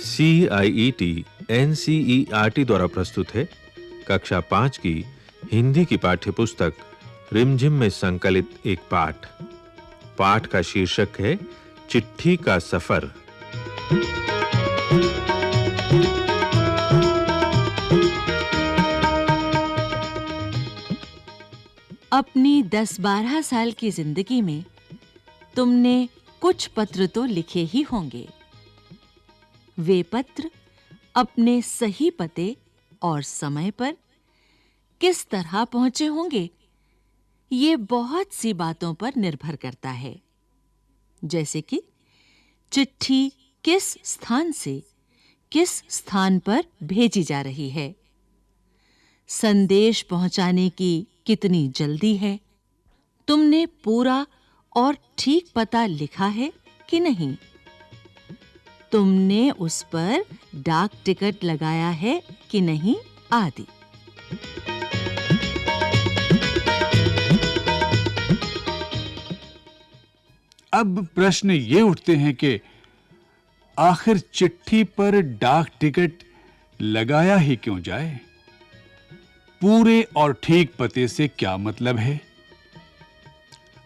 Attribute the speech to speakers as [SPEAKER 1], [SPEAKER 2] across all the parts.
[SPEAKER 1] CIET NCERT द्वारा प्रस्तुत है कक्षा 5 की हिंदी की पाठ्यपुस्तक रिमझिम में संकलित एक पाठ। पाठ का शीर्षक है चिट्ठी का सफर।
[SPEAKER 2] अपनी 10-12 साल की जिंदगी में तुमने कुछ पत्र तो लिखे ही होंगे। वे पत्र अपने सही पते और समय पर किस तरह पहुंचे होंगे, ये बहुत सी बातों पर निर्भर करता है। जैसे कि चिट्ठी किस स्थान से किस स्थान पर भेजी जा रही है, संदेश पहुंचाने की कितनी जल्दी है, तुमने पूरा और ठीक पता लिखा है कि नहीं, तुमने उस पर डाक टिकट लगाया है कि नहीं आदि।
[SPEAKER 3] अब प्रश्न ये उठते हैं कि आखिर चिट्ठी पर डाक टिकट लगाया ही क्यों जाए? पूरे और ठीक पते से क्या मतलब है?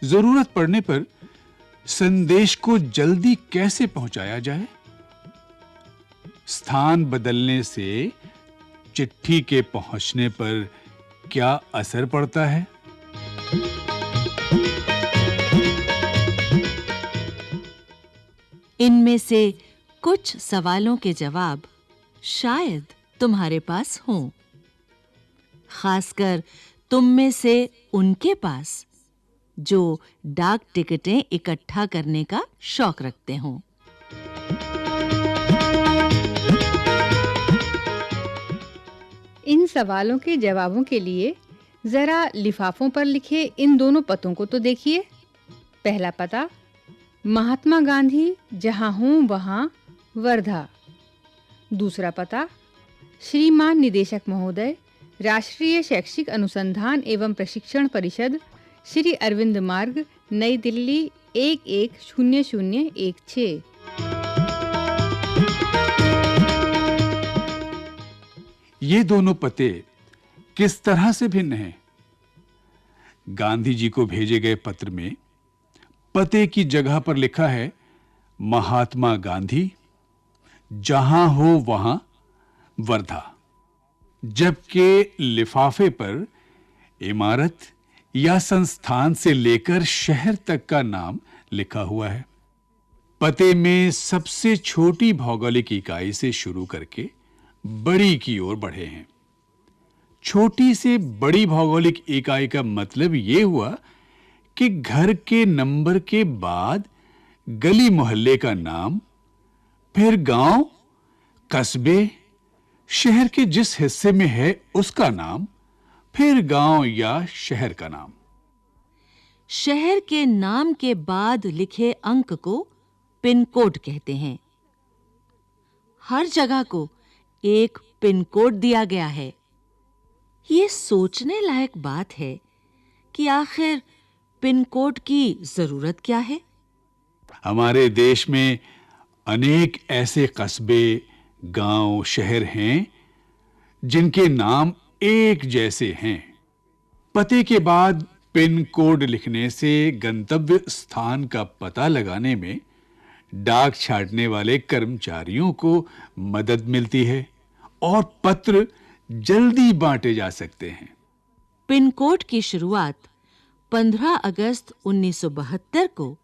[SPEAKER 3] जरूरत पड़ने पर संदेश को जल्दी कैसे पहुंचाया जाए? स्थान बदलने से चिट्ठी के पहुंचने पर क्या असर पड़ता है?
[SPEAKER 2] इनमें से कुछ सवालों के जवाब शायद तुम्हारे पास हों, खासकर तुम में से उनके पास जो डाक टिकटें इकट्ठा करने का शौक रखते हों।
[SPEAKER 4] इन सवालों के जवाबों के लिए जरा लिफाफों पर लिखे इन दोनों पतों को तो देखिए। पहला पता महात्मा गांधी जहां हूं वहां, वर्धा। दूसरा पता श्रीमान निदेशक महोदय, राष्ट्रीय शैक्षिक अनुसंधान एवं प्रशिक्षण परिषद, श्री अरविंद मार्ग, नई दिल्ली 110016।
[SPEAKER 3] ये दोनों पते किस तरह से भिन्न हैं? गांधी जी को भेजे गए पत्र में पते की जगह पर लिखा है महात्मा गांधी, जहां हो वहां, वर्धा, जबकि लिफाफे पर इमारत या संस्थान से लेकर शहर तक का नाम लिखा हुआ है। पते में सबसे छोटी भौगोलिक इकाई से शुरू करके बड़ी की ओर बढ़े हैं। छोटी से बड़ी भौगोलिक इकाई का मतलब यह हुआ कि घर के नंबर के बाद गली मोहल्ले का नाम, फिर गांव, कस्बे, शहर के जिस हिस्से में है उसका नाम, फिर गांव या शहर का नाम।
[SPEAKER 2] शहर के नाम के बाद लिखे अंक को पिन कोड कहते हैं। हर जगह को एक पिन कोड दिया गया है। ये सोचने लायक बात है कि आखिर पिन कोड की जरूरत क्या है?
[SPEAKER 3] हमारे देश में अनेक ऐसे कस्बे, गांव, शहर हैं जिनके नाम एक जैसे हैं। पते के बाद पिन कोड लिखने से गंतव्य स्थान का पता लगाने में डाक छांटने वाले कर्मचारियों को मदद मिलती है और पत्र जल्दी बांटे जा सकते हैं।
[SPEAKER 2] पिन कोड की शुरुआत 15 अगस्त 1972 को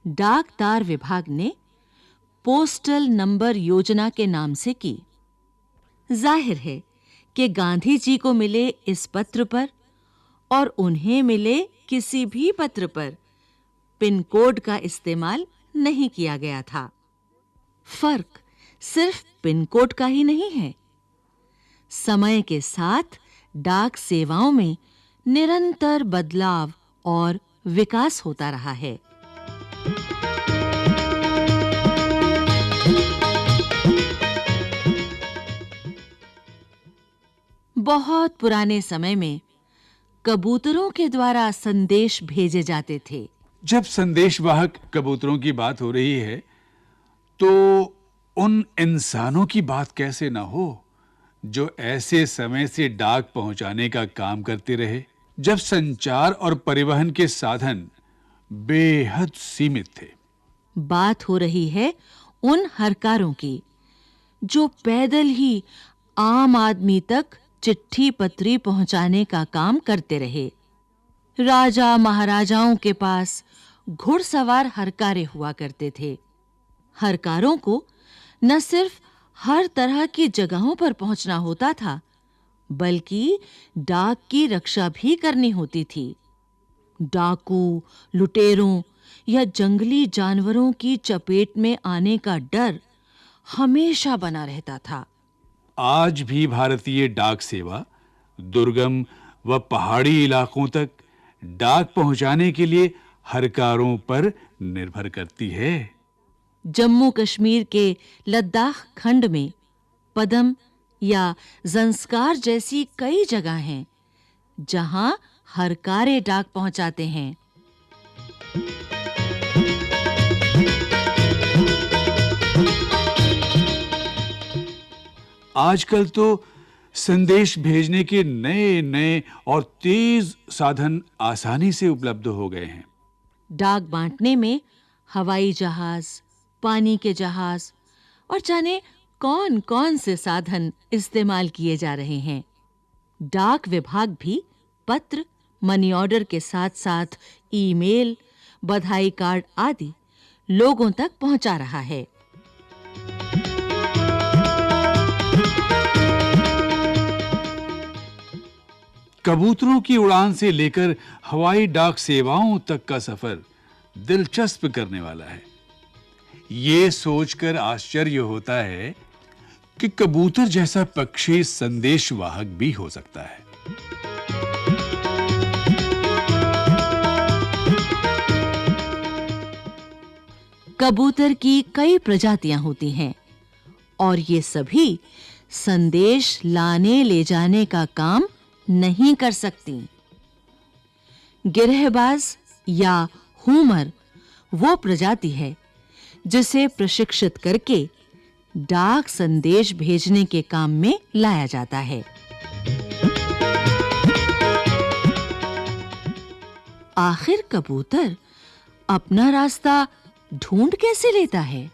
[SPEAKER 2] डाक तार विभाग ने पोस्टल नंबर योजना के नाम से की। जाहिर है कि गांधी जी को मिले इस पत्र पर और उन्हें मिले किसी भी पत्र पर पिन कोड का इस्तेमाल नहीं किया गया था। फर्क सिर्फ पिन कोड का ही नहीं है। समय के साथ डाक सेवाओं में निरंतर बदलाव और विकास होता रहा है। बहुत पुराने समय में कबूतरों के द्वारा संदेश भेजे जाते थे।
[SPEAKER 3] जब संदेशवाहक कबूतरों की बात हो रही है, तो उन इंसानों की बात कैसे ना हो जो ऐसे समय से डाक पहुंचाने का काम करते रहे, जब संचार और परिवहन के साधन बेहद सीमित थे।
[SPEAKER 2] बात हो रही है उन हरकारों की जो पैदल ही आम आदमी तक चिट्ठी पत्री पहुंचाने का काम करते रहे। राजा महाराजाओं के पास घुड़सवार हरकारे हुआ करते थे। हरकारों को न सिर्फ हर तरह की जगहों पर पहुंचना होता था, बल्कि डाक की रक्षा भी करनी होती थी। डाकू, लुटेरों या जंगली जानवरों की चपेट में आने का डर हमेशा बना रहता था।
[SPEAKER 3] आज भी भारतीय डाक सेवा दुर्गम व पहाड़ी इलाकों तक डाक पहुंचाने के लिए हरकारों पर निर्भर करती है।
[SPEAKER 2] जम्मू कश्मीर के लद्दाख खंड में पदम या ज़ंस्कार जैसी कई जगह हैं जहां हरकारे डाक पहुंचाते हैं।
[SPEAKER 3] आजकल तो संदेश भेजने के नए-नए और तेज साधन आसानी से उपलब्ध हो गए हैं।
[SPEAKER 2] डाक बांटने में हवाई जहाज, पानी के जहाज और जाने कौन-कौन से साधन इस्तेमाल किए जा रहे हैं। डाक विभाग भी पत्र, मनी ऑर्डर के साथ-साथ ईमेल, बधाई कार्ड आदि लोगों तक पहुंचा रहा है।
[SPEAKER 3] कबूतरों की उड़ान से लेकर हवाई डाक सेवाओं तक का सफर दिलचस्प करने वाला है। ये सोचकर आश्चर्य होता है कि कबूतर जैसा पक्षी संदेशवाहक भी हो सकता है।
[SPEAKER 2] कबूतर की कई प्रजातियां होती हैं और ये सभी संदेश लाने ले जाने का काम नहीं कर सकती। गिरहबाज या हूमर वो प्रजाति है जिसे प्रशिक्षित करके डाक संदेश भेजने के काम में लाया जाता है। आखिर कबूतर अपना रास्ता ढूंढ कैसे लेता है?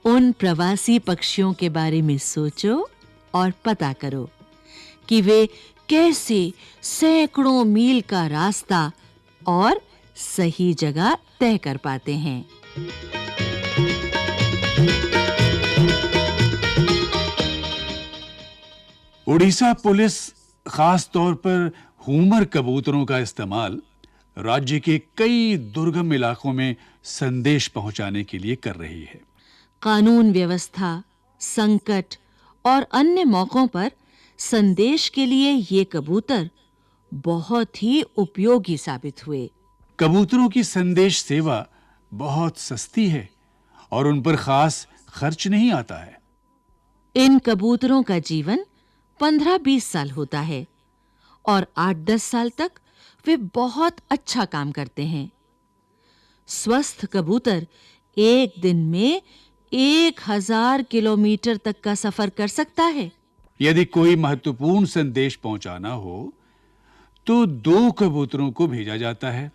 [SPEAKER 2] उन प्रवासी पक्षियों के बारे में सोचो और पता करो कि वे कैसे सैकड़ों मील का रास्ता और सही जगह तय कर पाते हैं।
[SPEAKER 3] उड़ीसा पुलिस खास तौर पर हूमर कबूतरों का इस्तेमाल राज्य के कई दुर्गम इलाकों में संदेश पहुंचाने के लिए कर रही है।
[SPEAKER 2] कानून व्यवस्था, संकट और अन्य मौकों पर संदेश के लिए ये कबूतर बहुत ही उपयोगी साबित हुए।
[SPEAKER 3] कबूतरों की संदेश सेवा बहुत सस्ती है और उन पर खास खर्च नहीं आता है।
[SPEAKER 2] इन कबूतरों का जीवन 15-20 साल होता है और 8-10 साल तक वे बहुत अच्छा काम करते हैं। स्वस्थ कबूतर एक दिन में 1000 किलोमीटर तक का सफर कर सकता है।
[SPEAKER 3] यदि कोई महत्वपूर्ण संदेश पहुंचाना हो तो 2 कबूतरों को भेजा जाता है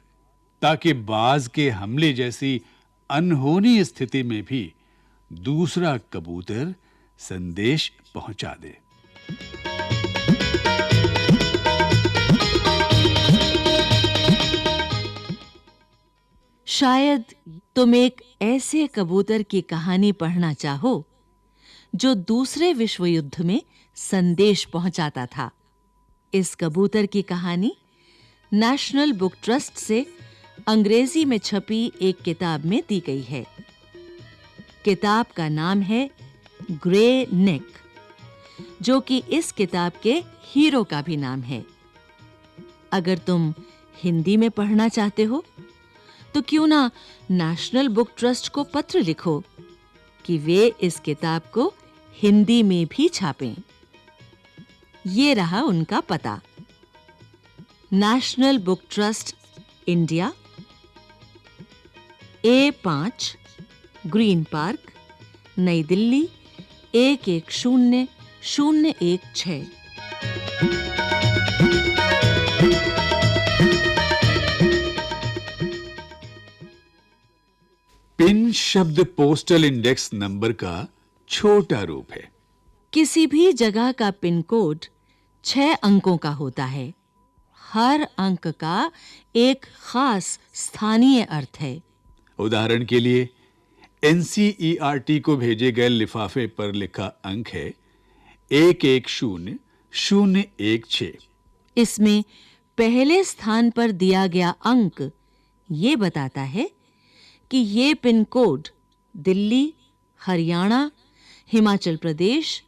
[SPEAKER 3] ताकि बाज के हमले जैसी अनहोनी स्थिति में भी दूसरा कबूतर संदेश पहुंचा दे।
[SPEAKER 2] शायद तुम एक ऐसे कबूतर की कहानी पढ़ना चाहो जो दूसरे विश्व युद्ध में संदेश पहुंचाता था। इस कबूतर की कहानी नेशनल बुक ट्रस्ट से अंग्रेजी में छपी एक किताब में दी गई है। किताब का नाम है ग्रे नेक, जो कि इस किताब के हीरो का भी नाम है। अगर तुम हिंदी में पढ़ना चाहते हो तो क्यों ना नेशनल बुक ट्रस्ट को पत्र लिखो कि वे इस किताब को हिंदी में भी छापें। ये रहा उनका पता। National book trust, India, A5, green park, नई दिल्ली 110016।
[SPEAKER 3] पिन शब्द पोस्टल इंडेक्स नंबर का छोटा रूप है।
[SPEAKER 2] किसी भी जगह का पिन कोड 6 अंकों का होता है। हर अंक का एक खास स्थानीय अर्थ है।
[SPEAKER 3] उदाहरण के लिए NCERT को भेजे गए लिफाफे पर लिखा अंक है 110016।
[SPEAKER 2] इसमें पहले स्थान पर दिया गया अंक ये बताता है कि ये पिन कोड दिल्ली, हरियाणा, हिमाचल प्रदेश,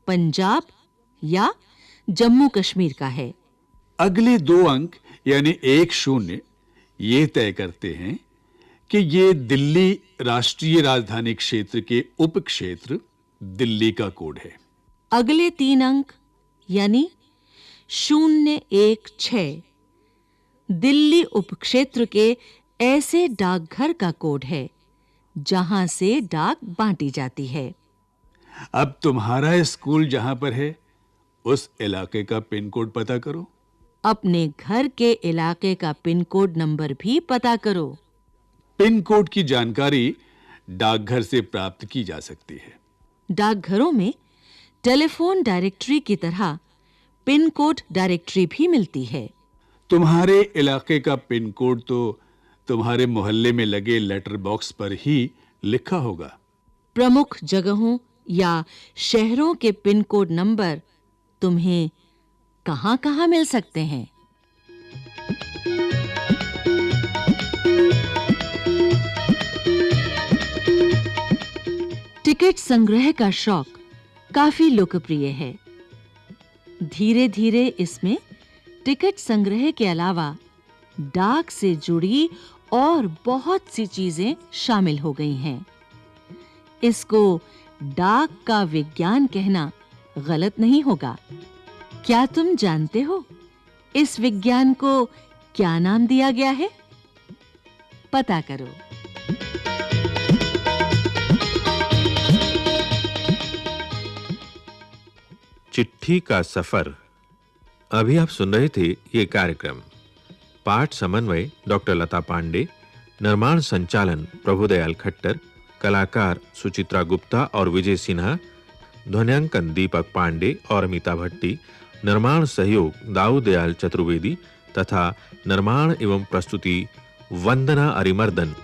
[SPEAKER 2] पंजाब या जम्मू कश्मीर का है।
[SPEAKER 3] अगले 2 अंक यानी 10 ये तय करते हैं कि ये दिल्ली राष्ट्रीय राजधानी क्षेत्र के उपक्षेत्र दिल्ली का कोड है।
[SPEAKER 2] अगले 3 अंक यानी 016 दिल्ली उपक्षेत्र के ऐसे डाकघर का कोड है जहां से डाक बांटी जाती है।
[SPEAKER 3] अब तुम्हारा स्कूल जहां पर है उस इलाके का पिन कोड पता करो।
[SPEAKER 2] अपने घर के इलाके का पिन कोड नंबर भी पता करो।
[SPEAKER 3] पिन कोड की जानकारी डाकघर से प्राप्त की जा सकती है।
[SPEAKER 2] डाकघरों में टेलीफोन डायरेक्टरी की तरह पिन कोड डायरेक्टरी भी मिलती है।
[SPEAKER 3] तुम्हारे इलाके का पिन कोड तो तुम्हारे मोहल्ले में लगे लेटर बॉक्स पर ही लिखा होगा।
[SPEAKER 2] प्रमुख जगहों या शहरों के पिन कोड नंबर तुम्हें कहां-कहां मिल सकते हैं? टिकट संग्रह का शौक काफी लोकप्रिय है। धीरे-धीरे इसमें टिकट संग्रह के अलावा डाक से जुड़ी और बहुत सी चीजें शामिल हो गई हैं। इसको डाक का विज्ञान कहना गलत नहीं होगा। क्या तुम जानते हो इस विज्ञान को क्या नाम दिया गया है? पता करो।
[SPEAKER 1] चिट्ठी का सफर। अभी आप सुन रहे थे ये कार्यक्रम। पाठ समन्वय डॉक्टर लता पांडे, निर्माण संचालन प्रभुदयाल खट्टर, कलाकार सुचित्रा गुप्ता और विजय सिन्हा, ध्वन्यांकन दीपक पांडे और अमिता भट्टी, निर्माण सहयोग दाऊदयाल चतुर्वेदी तथा निर्माण एवं प्रस्तुति वंदना अरिमर्दन।